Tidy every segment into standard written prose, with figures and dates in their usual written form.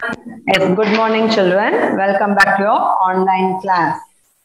Yes, good morning, children. Welcome back to your online class.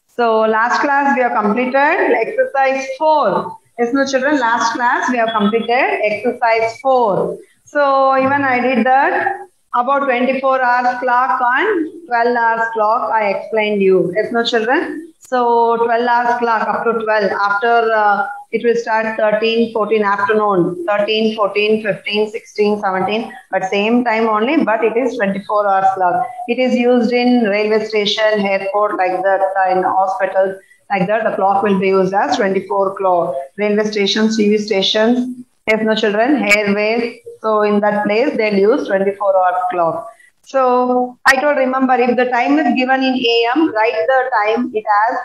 So, last class we have completed exercise 4. Yes, no, children, last class we have completed exercise 4. So, even I did that about 24 hours clock on 12 hours clock. I explained you. Yes, no, children. So 12 hours clock up to 12. After it will start 13, 14 afternoon, 13, 14, 15, 16, 17. But same time only, but it is 24 hours clock. It is used in railway station, airport like that, in hospitals like that. The clock will be used as 24 clock. Railway stations, TV stations, yes, no children, airways. So in that place, they'll use 24 hours clock. So I told, remember, if the time is given in AM, write the time it has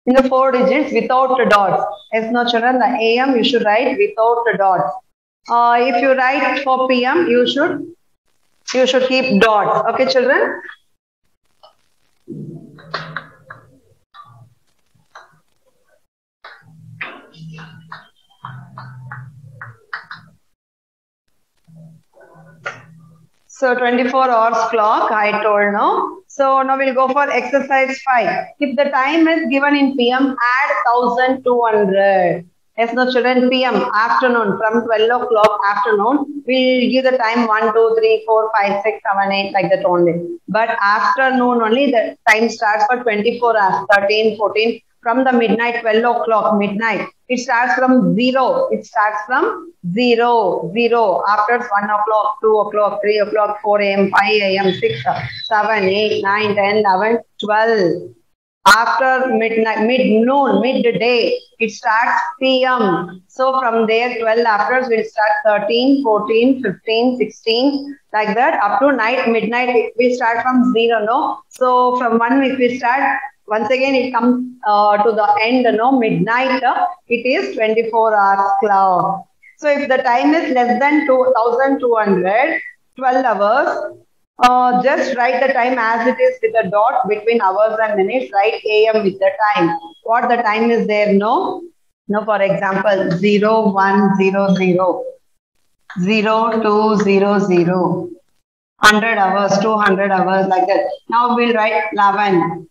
in the 4 digits without the dots. Yes, no children, the AM you should write without the dots. If you write for PM, you should keep dots. Okay, children? So 24 hours clock, I told no. So now we'll go for exercise 5. If the time is given in PM, add 1200. Yes, no children, PM, afternoon, from 12 o'clock afternoon, we'll give the time 1, 2, 3, 4, 5, 6, 7, 8, like that only. But afternoon only, the time starts for 24 hours, 13, 14, from the midnight, 12 o'clock, midnight. It starts from 0. It starts from 0, 0. After 1 o'clock, 2 o'clock, 3 o'clock, 4 a.m., 5 a.m., 6, 7, 8, 9, 10, 11, 12. After midnight, mid-noon, midday, it starts PM. So from there, 12 after, we'll start 13, 14, 15, 16, like that. Up to night, midnight, we start from 0, no? So from 1 week, we start. Once again, it comes to the end, no? Midnight, it is 24 hours clock. So if the time is less than 2200, 12 hours, just write the time as it is with a dot between hours and minutes. Write AM with the time. What the time is there? No. No, for example, 0, 1, 0, 0, 0, 2, 0, 0, 100 hours, 200 hours, like that. Now we'll write 11.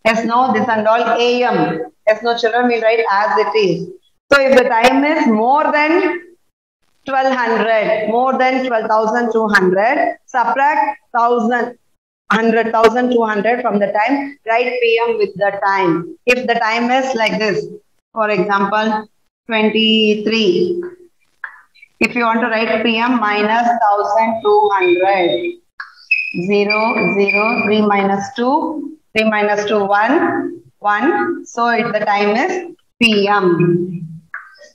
Yes, no, this and all AM. Yes, no, children, we'll write as it is. So if the time is more than 1200, more than 12,200, subtract 100,200 from the time, write PM with the time. If the time is like this, for example, 23. If you want to write PM minus 1200, 0, 0, 3 minus 2, 3 minus 2, 1, 1. So the time is PM.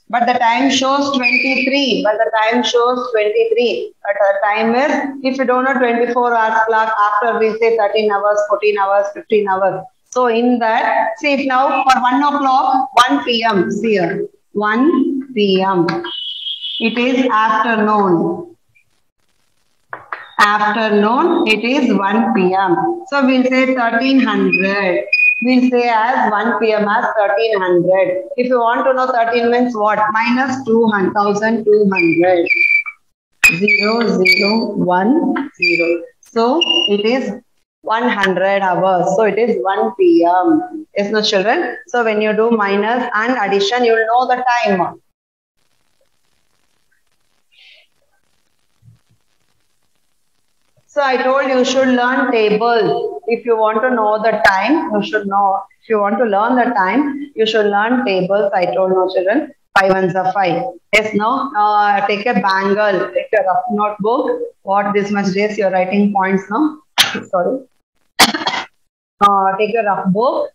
But the time shows 23. But the time shows 23. But the time is, if you don't know 24 hours clock, after we say 13 hours, 14 hours, 15 hours. So in that, see if now for 1 o'clock, 1 PM, see here, 1 PM. It is afternoon. Afternoon, it is 1 PM. So we'll say 1300. We'll say as 1 PM as 1300. If you want to know 13 means what? Minus 1200. 0, 0, 1, 0. So it is 100 hours. So it is 1 PM. Yes, no children? So when you do minus and addition, you will know the time. So I told you should learn tables. If you want to know the time, you should know. If you want to learn the time, you should learn tables. I told no children. 5 ones are 5. Yes, no. Take a bangle. Take a rough notebook. What this much days you're writing points, no? Sorry. Take a rough book.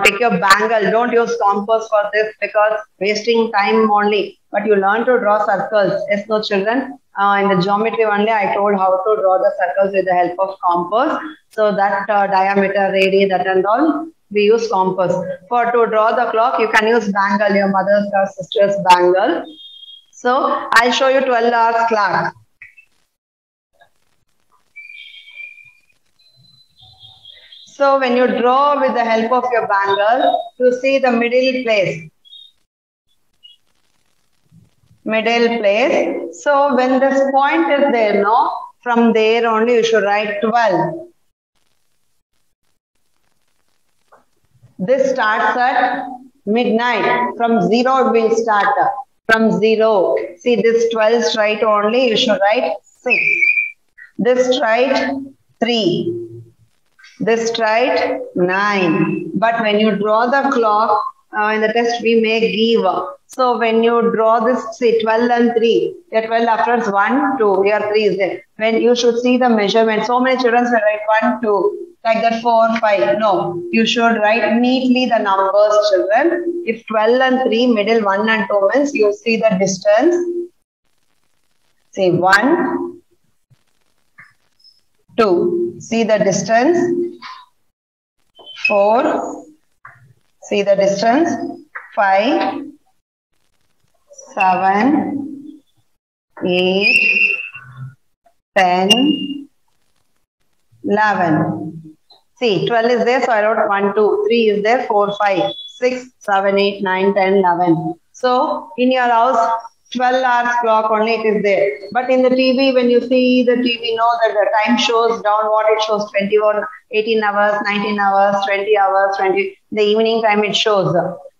Take your bangle. Don't use compass for this because wasting time only. But you learn to draw circles. Yes, no children. In the geometry only, I told how to draw the circles with the help of compass. So that diameter, radius, that and all, we use compass. For to draw the clock, you can use bangle, your mother's or sister's bangle. So I'll show you 12 hours clock. So when you draw with the help of your bangle, you see the middle place. Middle place. So when this point is there, no, From there only you should write 12. This starts at midnight. From 0 it will start. From 0. See this 12 straight only you should write 6. This straight 3. This straight 9. But when you draw the clock in the test we may give. So when you draw this, say 12 and 3, the 12 afterwards 1, 2, here 3 is there. When you should see the measurement, so many children will write 1, 2, like that 4, 5. No, you should write neatly the numbers, children. If 12 and 3, middle 1 and 2 means you see the distance. Say 1, 2, see the distance. 4, see the distance. 5, 7, 8, 10, 11. See, 12 is there, so I wrote 1, 2, 3 is there, 4, 5, 6, 7, 8, 9, 10, 11. So, in your house, 12 hours clock only it is there. But in the TV, when you see the TV, know that the time shows down what it shows, 21, 18 hours, 19 hours, 20 hours, 20, the evening time it shows.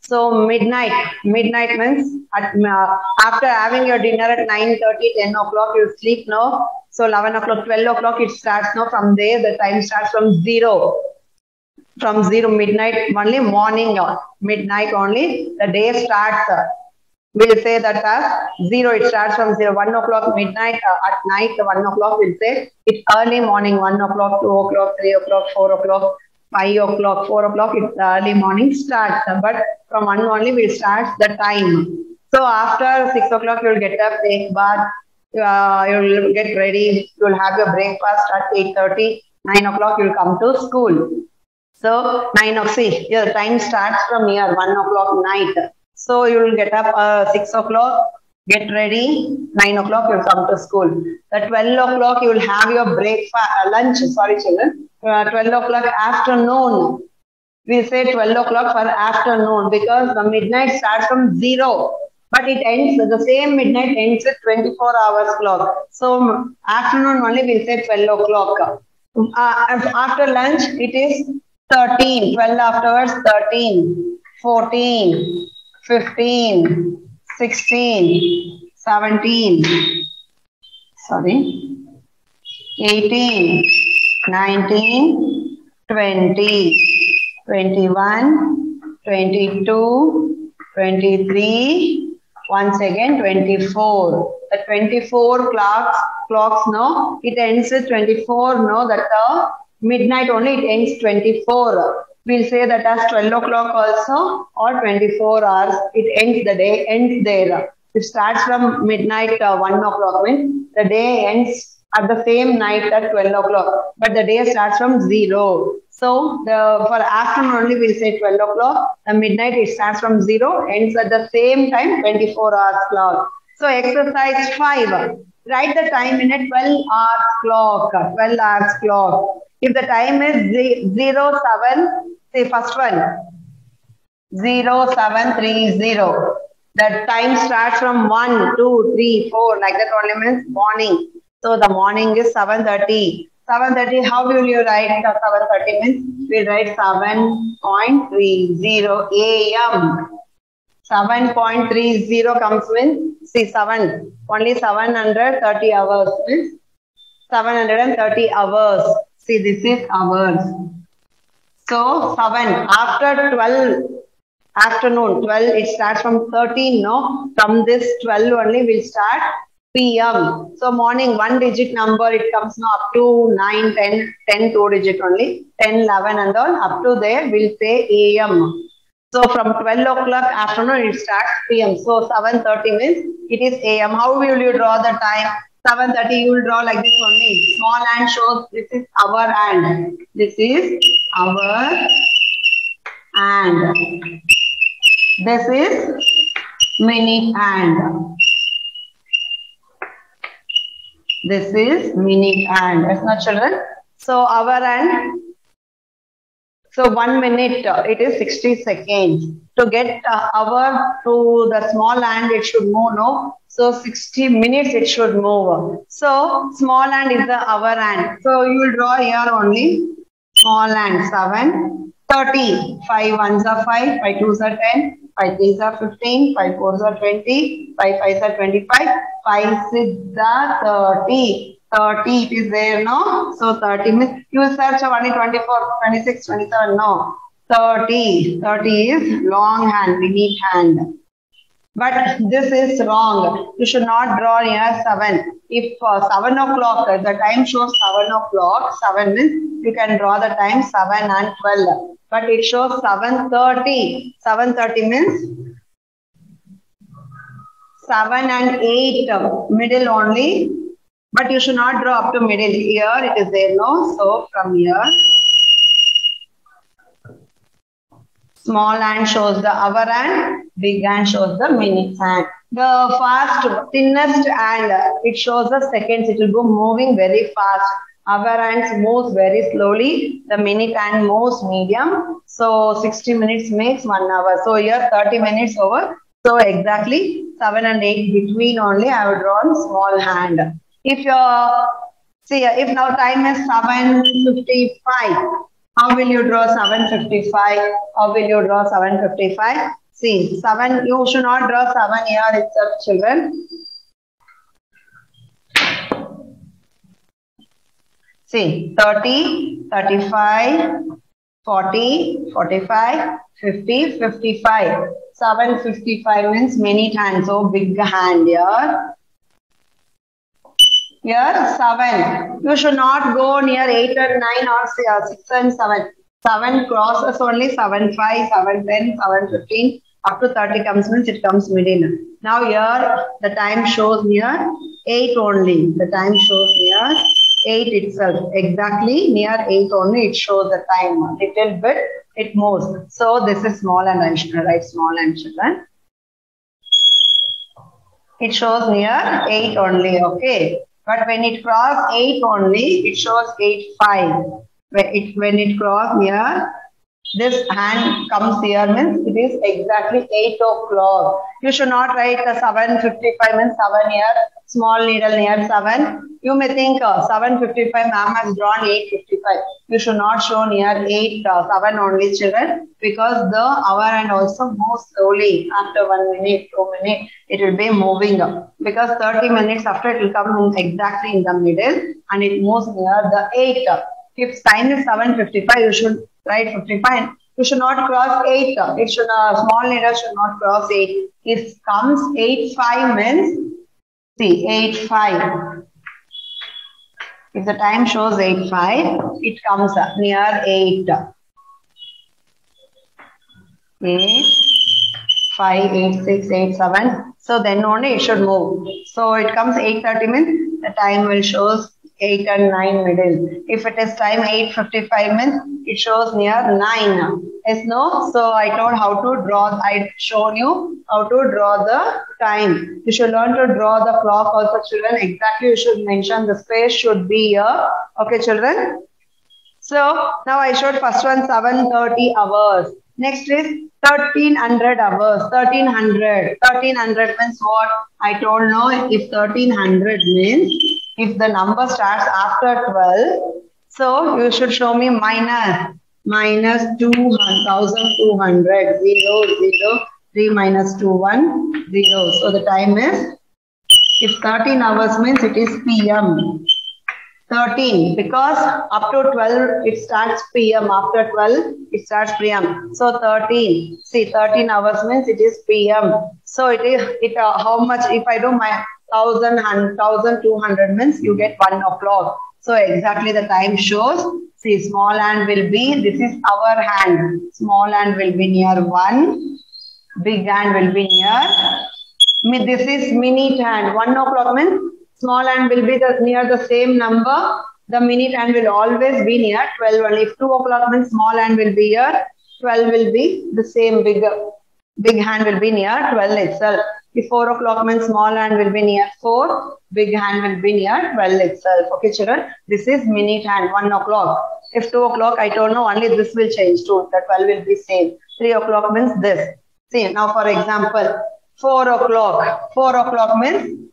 So midnight means after having your dinner at 9:30, 10 o'clock, you sleep now. So 11 o'clock, 12 o'clock it starts now. From there, the time starts from 0. From 0, midnight only, morning, midnight only, the day starts. We'll say that as 0, it starts from 0. 1 o'clock, midnight, at night, 1 o'clock, we'll say it's early morning, 1 o'clock, 2 o'clock, 3 o'clock, 4 o'clock, 5 o'clock, 4 o'clock, it's early morning starts. But from 1 only, we'll start the time. So after 6 o'clock, you'll get up, take bath, you'll get ready, you'll have your breakfast at 8:30, 9 o'clock, you'll come to school. So 9 o'clock, see, your time starts from here, 1 o'clock night. So you will get up 6 o'clock, get ready, 9 o'clock you will come to school. At 12 o'clock you will have your breakfast, lunch, sorry children, 12 o'clock afternoon. We say 12 o'clock for afternoon because the midnight starts from 0. But it ends, the same midnight ends at 24 hours clock. So afternoon only we say 12 o'clock. After lunch it is 13, 12 afterwards 13, 14, 15, 16, 17, 18, 19, 20, 21, 22, 23, once again 24. The 24 clocks no, it ends at 24 no, that midnight only it ends 24. We'll say that as 12 o'clock also or 24 hours. It ends, the day ends there. It starts from midnight 1 o'clock means the day ends at the same night at 12 o'clock. But the day starts from 0. So for afternoon only we'll say 12 o'clock. The midnight it starts from 0, ends at the same time 24 hours clock. So exercise 5. Write the time in a 12 hours clock. 12 hours clock. If the time is 07, say first one, 0730. The time starts from 1, 2, 3, 4, like that only means morning. So the morning is 7:30. 7:30, how will you write 7:30 means? We write 7.30 AM. 7.30 comes means, see 7, only 730 hours means 730 hours. See, this is hours. So 7 after 12 afternoon, 12 it starts from 13, no? From this 12 only will start PM. So morning 1 digit number it comes now up to 9, 10, 10 2 digit only, 10, 11 and all up to there we'll say AM. So from 12 o'clock afternoon it starts PM. So 7:30 means it is AM. How will you draw the time? 7:30 you will draw like this only. Small hand shows this is our hand. This is our hand. This is minute hand. This is minute hand. Yes, not children? So our hand. So 1 minute it is 60 seconds. To get hour to the small hand, it should move, no? So 60 minutes it should move. So small hand is the hour hand. So you will draw here only small hand 7, 30. 5 ones are 5, 5 twos are 10, 5 threes are 15, 5 fours are 20, 5 fives are 25, 5 six are 30. 30 it is there, no? So 30 means you will search only 24, 26, 27, no. 30. 30 is long hand, beneath hand. But this is wrong. You should not draw near 7. If 7 o'clock, the time shows 7 o'clock, 7 means you can draw the time 7 and 12. But it shows 7:30. 7:30 means 7 and 8, middle only. But you should not draw up to middle. Here it is there, no? So from here, small hand shows the hour hand, big hand shows the minute hand. The fast, thinnest hand, it shows the seconds. It will go moving very fast. Hour hands moves very slowly. The minute hand moves medium. So 60 minutes makes 1 hour. So here 30 minutes over. So exactly 7 and 8 between only I have drawn small hand. If if now time is 7:55. How will you draw 7:55? How will you draw 7:55? See, 7, you should not draw 7 here itself, children. See, 30, 35, 40, 45, 50, 55. 7:55 means minute hand, so big hand here. Here 7. You should not go near 8 and 9 or 6 and 7. 7 crosses only 7, 5, 7, 10, 7, 15. Up to 30 comes means it comes middle. Now here the time shows near 8 only. The time shows near 8 itself. Exactly near 8 only it shows the time. Little bit it moves. So this is small and I should write small and children. It shows near 8 only. Okay. But when it crosses 8 only, it shows 8:5. When it crosses near, this hand comes here means it is exactly 8 o'clock. You should not write 7:55 means 7 here, small needle near 7. You may think 7:55 ma'am has drawn 8:55. You should not show near 8, 7 only children because the hour hand also moves slowly after 1 minute, 2 minutes. It will be moving up because 30 minutes after it will come exactly in the middle and it moves near the 8. If time is 7:55, you should write 55. You should not cross 8. It should small needle should not cross 8. If comes 8:5 means see 8:5. If the time shows 8:5, it comes near 8. 8, 5, 8, 6, 8, 7. So then only it should move. So it comes 8:30 means the time will shows 8 and 9 middle. If it is time 8:55 means it shows near 9. Yes, no? So I told how to draw. I shown you how to draw the time. You should learn to draw the clock also, children. Exactly, you should mention the space should be here. Okay, children. So now I showed first one 7:30 hours. Next is 1300 hours. 1300. 1300 means what? I don't know. If 1300 means if the number starts after 12, so you should show me minus 2,200. 0, 0, 3 minus 2, 1, 0. So the time is, if 13 hours means it is PM. 13 because up to 12 it starts PM. After 12 it starts PM. So 13. See 13 hours means it is PM. So it is how much if I do my 1,200 means you get 1 o'clock. So exactly the time shows. See small hand will be, this is our hand. Small hand will be near 1. Big hand will be near. This is minute hand. 1 o'clock means small hand will be near the same number. The minute hand will always be near 12 only. If 2 o'clock means small hand will be here. 12 will be the same big hand will be near 12 itself. If 4 o'clock means small hand will be near 4. Big hand will be near 12 itself. Okay, children. This is minute hand 1 o'clock. If 2 o'clock, I don't know, only this will change too. The 12 will be same. 3 o'clock means this. See, now for example, 4 o'clock. 4 o'clock means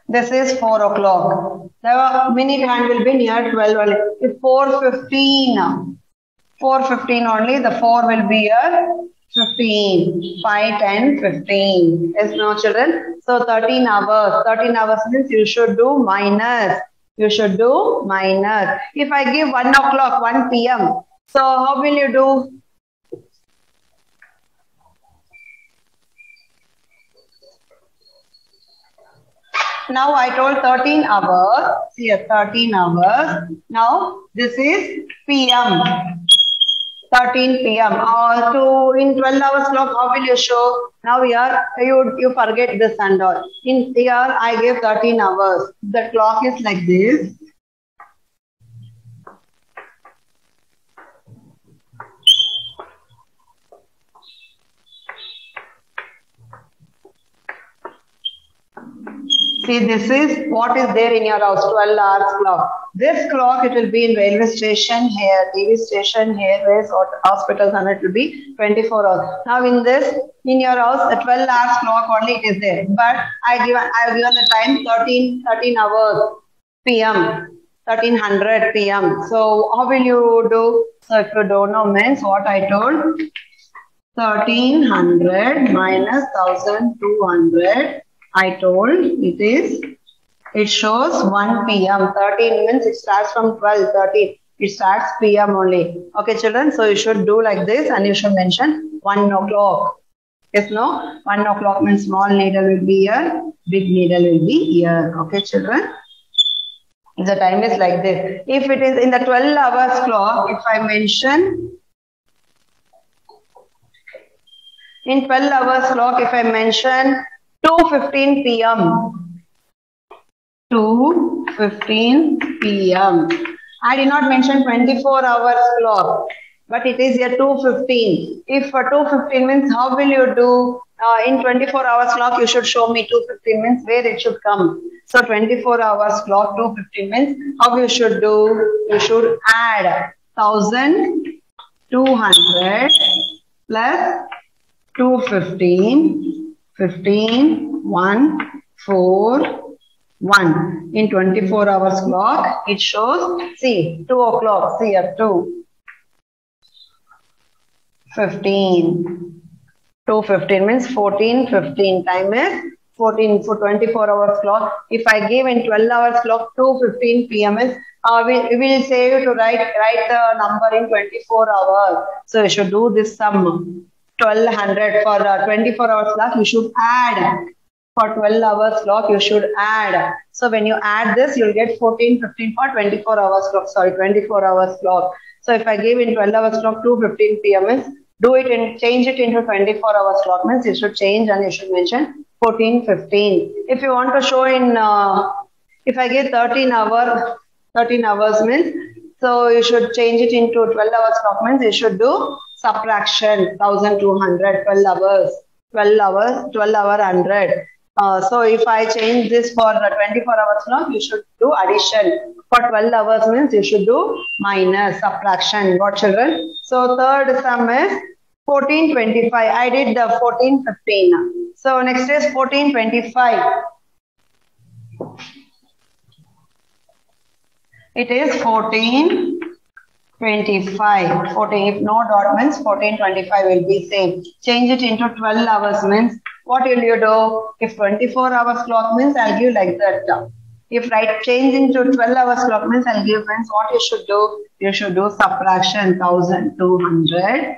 this is 4 o'clock. The minute hand will be near 12 only. If 4:15, 4:15 only, the 4 will be here 15. 5, 10, 15. Yes, no children? So 13 hours. 13 hours means you should do minus. You should do minus. If I give 1 o'clock, 1 p.m. So how will you do? Now I told 13 hours. See, 13 hours. Now this is PM. 13 p.m. In 12 hours clock, how will you show? Now here you forget this and all. In here I gave 13 hours. The clock is like this. See, this is what is there in your house, 12 hours clock. This clock, it will be in railway station here, TV station here, hospitals, and it will be 24 hours. Now in this, in your house, the 12 hours clock only it is there. But I have given the time 13 hours PM, 1300 PM. So how will you do? So if you don't know means what I told, 1300 minus 1200. I told it shows 1 p.m. 13 means it starts from 12, 13. It starts p.m. only. Okay, children. So you should do like this and you should mention 1 o'clock. Yes, no? 1 o'clock means small needle will be here, big needle will be here. Okay, children. The time is like this. If it is in the 12 hours clock, if I mention in 12 hours clock, if I mention 2:15 p.m. 2:15 p.m. I did not mention 24 hours clock, but it is here 2:15. If 2:15 means how will you do? In 24 hours clock, you should show me 2:15 means where it should come. So 24 hours clock, 2:15 means how you should do? You should add 1200 plus 2:15. 15, 1, 4, 1. In 24 hours clock, it shows, see, 2 o'clock, see here, 2. 15. 2:15 means 14, 15. Time is 14 for 24 hours clock. If I give in 12 hours clock, 2:15 p.m. is, we will say you to write the number in 24 hours. So you should do this sum. 1200 for 24 hours clock, you should add. For 12 hours clock, you should add. So when you add this, you'll get 14, 15 for 24 hours clock. Sorry, 24 hours clock. So if I give in 12 hours clock 2:15 p.m. means do it and change it into 24 hours clock means you should change and you should mention 14:15. If you want to show in, if I give 13 hours means, so you should change it into 12 hours clock means you should do subtraction 1200, 12 hours, 12 hour 100. So if I change this for the 24 hours clock, you should do addition. For 12 hours means you should do minus, subtraction. What, children? So third sum is 1425. I did the 1415. So next is 1425. It is 1425. 14, if no dot means 1425 will be same. Change it into 12 hours means what will you do? If 24 hours clock means I'll give like that. If change into 12 hours clock means I'll give means what you should do? You should do subtraction 1200.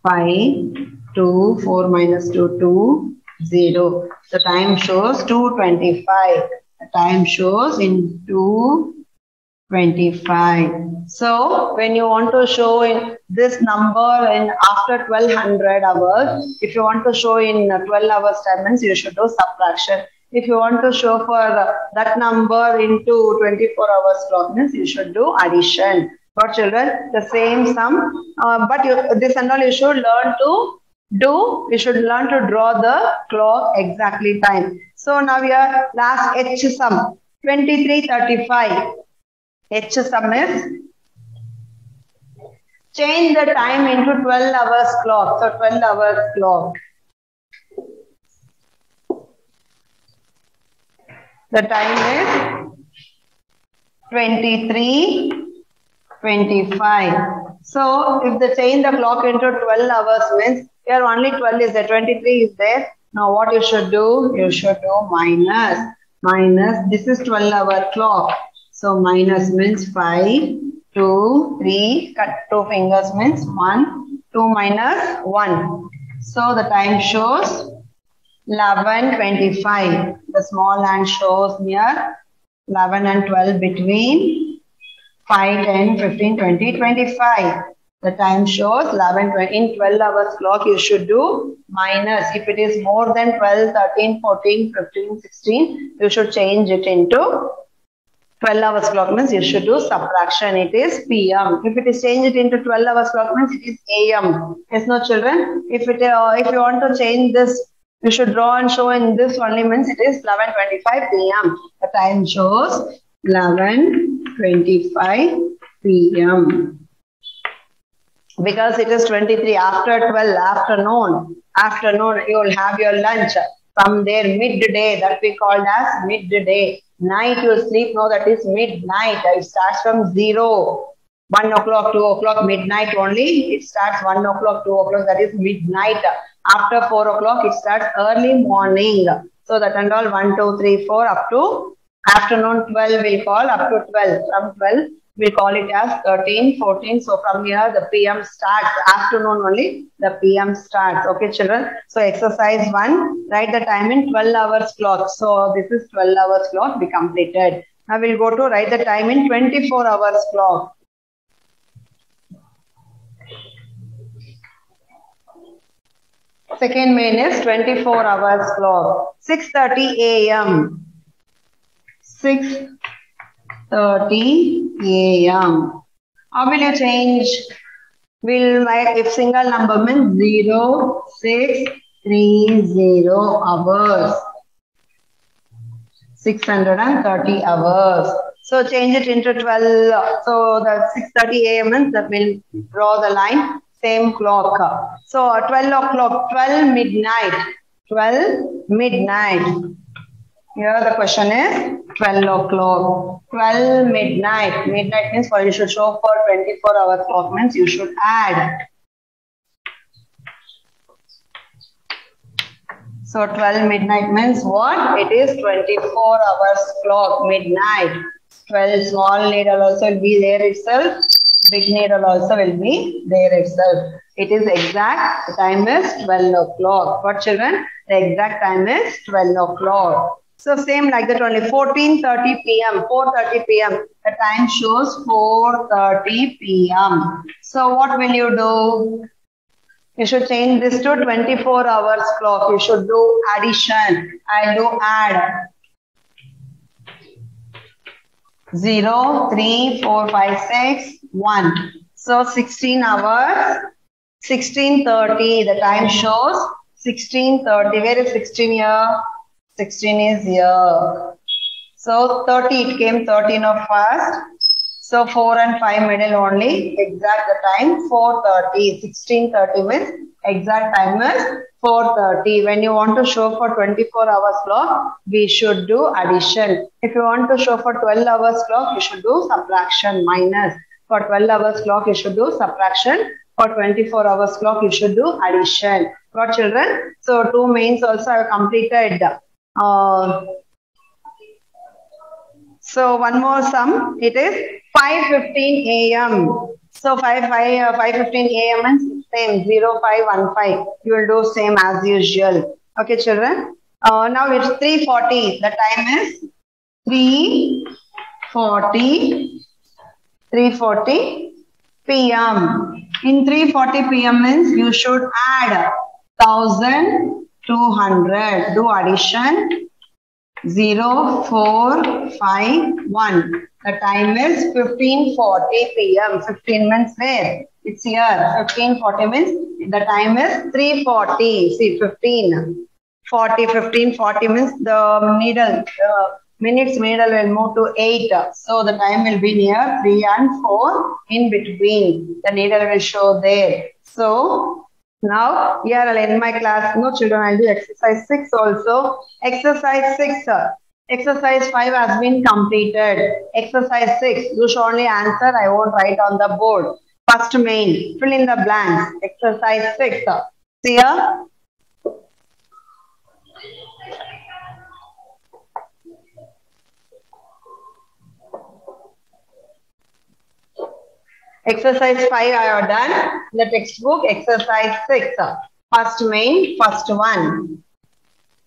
5, 2, 4 minus 2, 2, 0. The time shows 225. The time shows in 225. So when you want to show in this number in after 1200 hours, if you want to show in 12 hours time means you should do subtraction. If you want to show for that number into 24 hours clock means you should do addition. For children, the same sum, but this and all you should learn to do. You should learn to draw the clock exactly time. So now we are last H sum 2335. H sum is change the time into 12 hours clock. So 12 hours clock. The time is 23:25. So if they change the clock into 12 hours means here only 12 is there, 23 is there. Now what you should do? You should do minus. This is 12-hour clock. So minus means 5, 2, 3, cut 2 fingers means 1, 2 minus 1. So the time shows 11:25. The small hand shows here 11 and 12 between 5, 10, 15, 20, 25. The time shows 11, 20. In 12 hours clock, you should do minus. If it is more than 12, 13, 14, 15, 16, you should change it into 12 hours clock means you should do subtraction. It is PM. If it is changed into 12 hours clock means it is AM. Yes, no children? If you want to change this, you should draw and show in this only means it is 11:25 PM. The time shows 11:25 PM. Because it is 23 after 12 afternoon you will have your lunch. From there midday, that we called as midday. Night you will sleep, no, that is midnight. It starts from 0, 1 o'clock, 2 o'clock, midnight only. It starts 1 o'clock, 2 o'clock, that is midnight. After 4 o'clock it starts early morning. So that and all 1, 2, 3, 4 up to afternoon 12 we'll call up to 12. From 12 we call it as 13, 14. So from here the PM starts. Afternoon only the PM starts. Okay children. So exercise 1. Write the time in 12 hours clock. So this is 12 hours clock. Be completed. Now we'll go to write the time in 24 hours clock. Second main is 24 hours clock. 6:30 AM. 6:30 AM. How will you change? We'll write if single number means 0, 6, 3, 0 hours. 630 hours. So change it into 12. So the 6:30 AM means that we'll draw the line. Same clock. So 12 o'clock, 12 midnight. 12 midnight. Here the question is 12 o'clock. 12 midnight. Midnight means what you should show for 24 hours clock means you should add. So 12 midnight means what? It is 24 hours clock, midnight. 12 small needle also will be there itself. Big needle also will be there itself. It is exact. The time is 12 o'clock. What children? The exact time is 12 o'clock. So same like that only. 14:30 PM. 4:30 PM. The time shows 4:30 PM. So what will you do? You should change this to 24 hours clock. You should do addition. I'll do add. 0, 3, 4, 5, 6, 1. So 16 hours. 16:30. The time shows 16:30. Where is 16 here? 16 is here. So 30 it came 13 of first. So 4 and 5 middle only. Exact the time 4:30. 16:30 means exact time is 4:30. When you want to show for 24 hours clock, we should do addition. If you want to show for 12 hours clock, you should do subtraction, minus. For 12 hours clock, you should do subtraction. For 24 hours clock, you should do addition. Got children? So 2 mains also I have completed. So one more sum. It is 5:15 AM. So 5:15 AM means same 0515. You will do same as usual. Okay, children. Now it's 3:40. The time is 3:40 PM. In 3:40 PM means you should add 1200. Do addition. 0451. The time is 15:40 PM. 15 means where? It's here. 15:40 means the time is 3:40. See 15. 40, 15, 40 means the needle. Minutes middle will move to 8. So the time will be near 3 and 4 in between. The needle will show there. So now here I'll end my class. No children, I'll do exercise 6 also. Exercise 6. Exercise 5 has been completed. Exercise 6. You should only answer. I won't write on the board. First main. Fill in the blanks. Exercise 6. See here. Exercise 5 I have done. The textbook exercise 6. First main, first one.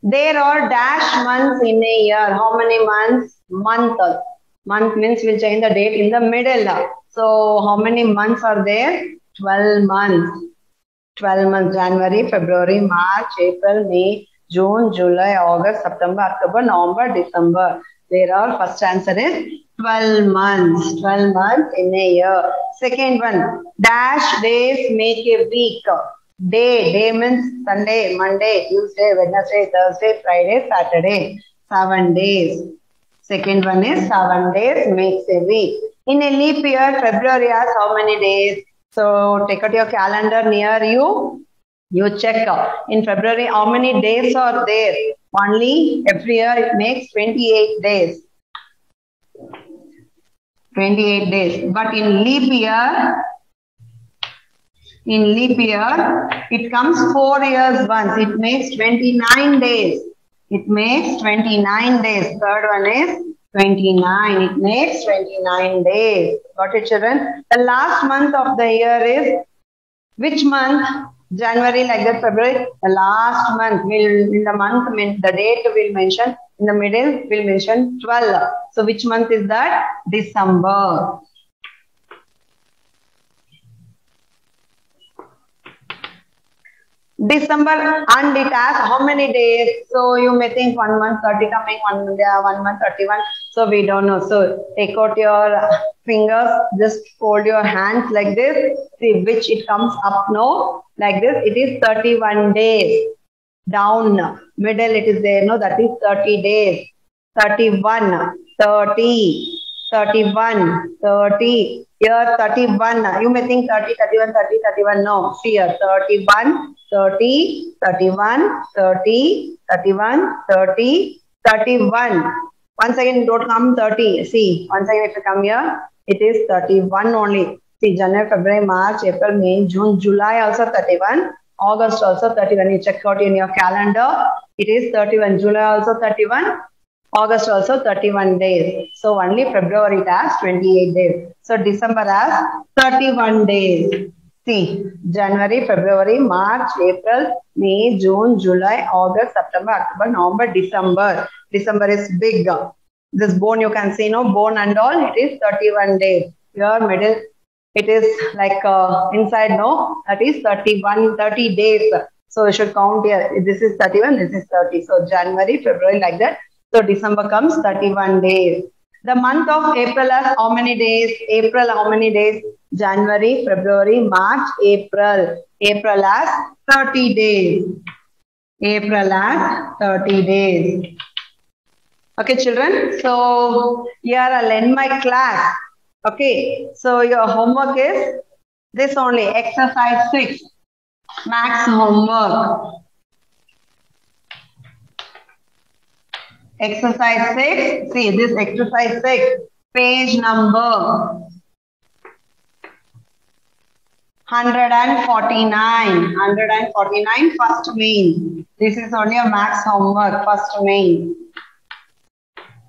There are dash months in a year. How many months? Month. Month means we'll change the date in the middle. So how many months are there? 12 months. 12 months. January, February, March, April, May, June, July, August, September, October, November, December. There are, first answer is 12 months. 12 months in a year. Second one, dash days make a week. Day means Sunday, Monday, Tuesday, Wednesday, Thursday, Friday, Saturday. 7 days. Second one is 7 days makes a week. In a leap year, February has how many days? So take out your calendar near you. You check in February how many days are there. Only every year it makes 28 days. 28 days. But in leap year, it comes 4 years once. It makes 29 days. It makes 29 days. Third one is 29. It makes 29 days. Got it, children? The last month of the year is which month? January, like that, February. The last month will, in the month, the date will mention. In the middle, will mention 12. So which month is that? December. December, and it has how many days? So you may think 1 month 30 coming, 1 month 31. So we don't know. So take out your fingers, just fold your hands like this. See which it comes up now. Like this, it is 31 days. Down, middle it is there. No, that is 30 days. 31, 30, 31, 30. Here 31. You may think 30, 31, 30, 31. No, here 31. 30, 31, 30, 31, 30, 31. Once again, don't come 30. See, once again, if you come here, it is 31 only. See, January, February, March, April, May, June, July also 31. August also 31. You check out in your calendar. It is 31. July also 31. August also 31 days. So only February it has 28 days. So December has 31 days. See, January, February, March, April, May, June, July, August, September, October, November, December. December is big. This bone you can see, no bone and all, it is 31 days. Here middle, it is like inside, no, that is 30 days. So you should count here. This is 31, this is 30. So January, February like that. So December comes 31 days. The month of April has how many days? April how many days? January, February, March, April. April has 30 days. April has 30 days. Okay, children. So here I'll end my class. Okay. So your homework is this only. Exercise 6. Max homework. Exercise 6. See this exercise 6. Page number 149. 149 first main. This is only a max homework. First main.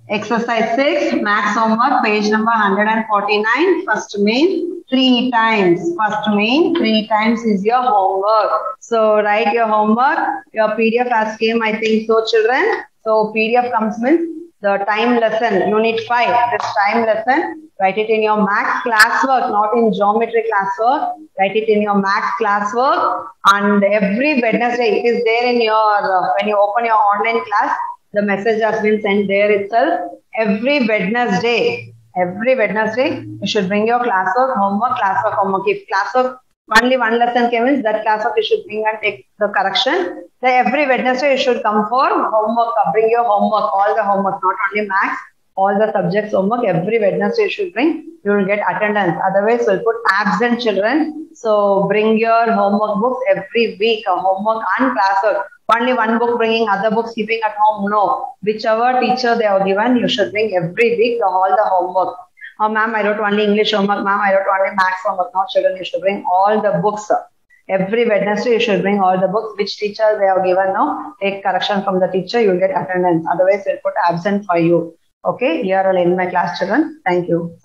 Exercise 6. Max homework. Page number 149. First main. 3 times. First main. 3 times is your homework. So write your homework. Your PDF has came, I think so, children. So PDF comes means the time lesson, unit 5, this time lesson, write it in your max classwork, not in geometry classwork. Write it in your max classwork, and every Wednesday it is there in your, when you open your online class, the message has been sent there itself. Every Wednesday, you should bring your classwork, homework, classwork, homework. If classwork Only one lesson came in that class of you should bring and take the correction. Then every Wednesday you should come for homework. Bring your homework, all the homework, not only maths, all the subjects homework. Every Wednesday you should bring. You will get attendance. Otherwise, we'll put absent children. So bring your homework books every week. Homework and classwork. Only one book bringing, other books keeping at home. No. Whichever teacher they have given, you should bring every week all the homework. Oh, ma'am, I wrote only English homework. Ma'am, I wrote only maths homework. No, children, you should bring all the books. Every Wednesday, you should bring all the books. Which teacher they have given, no? Take correction from the teacher, you will get attendance. Otherwise, we'll put absent for you. Okay, here I'll end my class, children. Thank you.